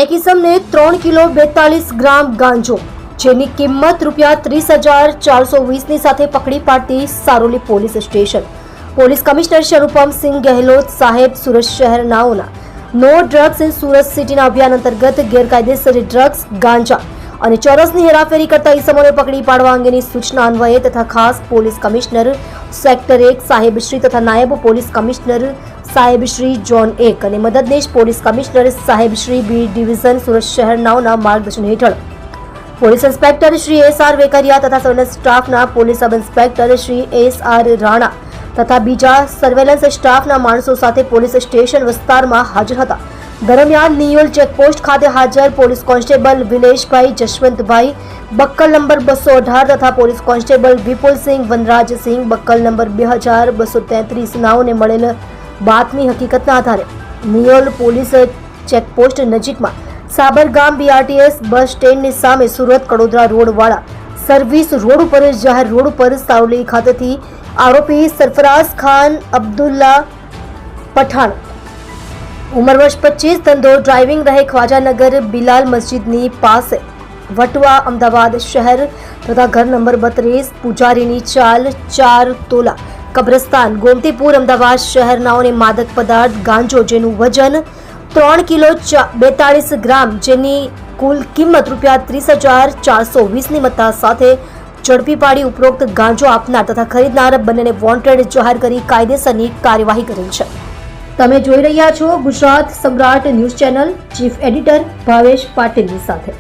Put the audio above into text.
એક ઇસમને 3 કિલો 42 ગ્રામ ગાંજો જેની કિંમત ₹30,420ની સાથે પકડી પાડતી Saroli police station. Police commissioner Shri Anupamsinh Gahlot સાહેબ સુરત શહેરનાઓના નો ડ્રગ્સ ઇન સુરત સિટીના અભિયાન અંતર્ગત ગેરકાયદેસર ડ્રગ્સ ગાંજા અને ચરસની હેરાફેરી કરતા ઇસમોને પકડી પાડવા અંગેની સૂચના અન્વયે તથા ખાસ પોલીસ કમિશનર સેક્ટર 1 સાહેબ શ્રી તથા નાયબ પોલીસ કમિશનર સાહેબ શ્રી ઝોન 1 અને મદદનીશ પોલીસ કમિશનર સાહેબ શ્રી બી ડિવિઝન સુરત શહેરનાઓના માર્ગદર્શન હેઠળ police inspector Shri S R. Vekariya તથા સર્વેલન્સ સ્ટાફના police sub inspector Shri S R. Rana તથા બીજા સર્વેલન્સ સ્ટાફના માણસો સાથે પોલીસ સ્ટેશન વિસ્તારમાં હાજર હતા। દરમિયાન નિયોલ ચેકપોસ્ટ ખાતે હાજર પોલીસ કોન્સ્ટેબલ વિલેશભાઈ જશવંતભાઈ બક્કલ નંબર 218 તથા police constable Vipulsinh Vanrajsinh બક્કલ number 2233 નાઓને મળેલ બાતમી હકીકતના આધારે નિયોલ પોલીસ ચેકપોસ્ટ નજીકમાં સાબરગામ બીઆરટીએસ બસ સ્ટેન્ડની સામે સુરત કડોદરા રોડ વાળા સર્વિસ રોડ ઉપર જાહેર રોડ ઉપર સારોલી ખાતેથી આરોપી સરફરાઝ ખાન અબ્દુલ્લા પઠાણ ઉંમર વર્ષ 25 ધંધો ડ્રાઇવિંગ રહે ખ્વાજાનગર બિલાલ મસ્જિદની પાસે વટવા અમદાવાદ શહેર તથા ઘર નંબર 32 પૂજારીની ચાલ 4 તોલા કબ્રસ્તાન ગોમતીપુર અમદાવાદ શહેરનાઓને માદક પદાર્થ ગાંજો જેનું વજન 3 કિલો 42 ગ્રામ જેની કુલ કિંમત ₹30,420ની મત્તા સાથે ઝડપી પાડી ઉપરોક્ત ગાંજો આપનાર તથા ખરીદનાર બંનેને વોન્ટેડ જાહેર કરી કાયદેસરની કાર્યવાહી કરેલ છે। તમે જોઈ રહ્યા છો ગુજરાત સમ્રાટ news channel, chief editor Bhavesh પાટીલની સાથે।